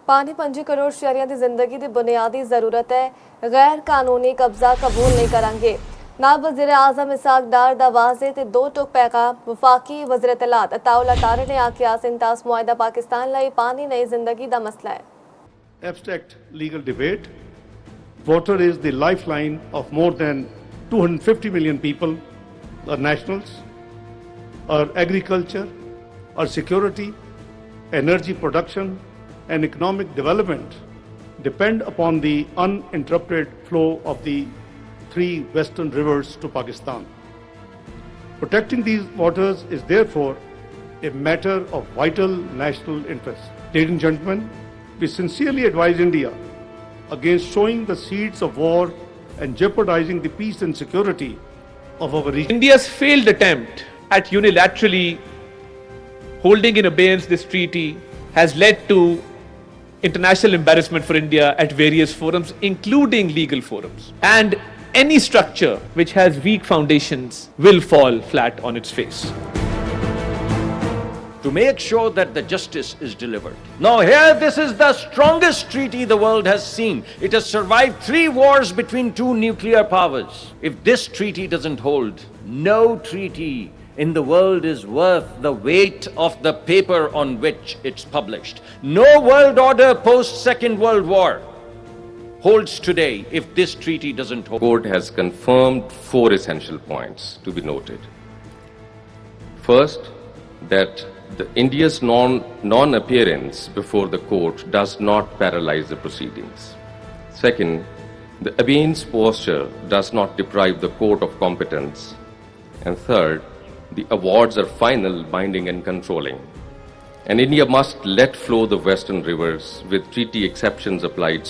पानी 5 करोड़ शहरियों की जिंदगी की बुनियादी जरूरत है। गैर कानूनी कब्जा कबूल नहीं करांगे। नायब वज़ीर आज़म इसहाक डार दा वाज़े ते दो टुक पैगाम। वफाकी वज़ीर इत्तलात अताउल्ला तारे ने आखिया सिंतास मुआहिदा पाकिस्तान लाई पानी नई जिंदगी दा मसला है। Abstract legal debate. Water is the lifeline of more than 250 million people, our nationals, our agriculture, our security, energy production, and economic development depend upon the uninterrupted flow of the three western rivers to Pakistan. Protecting these waters is therefore a matter of vital national interest. Ladies and gentlemen, we sincerely advise India against sowing the seeds of war and jeopardizing the peace and security of our region. India's failed attempt at unilaterally holding in abeyance this treaty has led to international embarrassment for India at various forums, including legal forums. And any structure which has weak foundations will fall flat on its face. To make sure that the justice is delivered. Now here, this is the strongest treaty the world has seen. It has survived 3 wars between 2 nuclear powers. If this treaty doesn't hold, no treaty in the world is worth the weight of the paper on which it's published. No world order post Second World War holds today if this treaty doesn't hold. The court has confirmed 4 essential points to be noted. First, that India's non-appearance before the court does not paralyze the proceedings. Second, the abeyance posture does not deprive the court of competence. And third, the awards are final, binding and controlling. And India must let flow the western rivers with treaty exceptions applied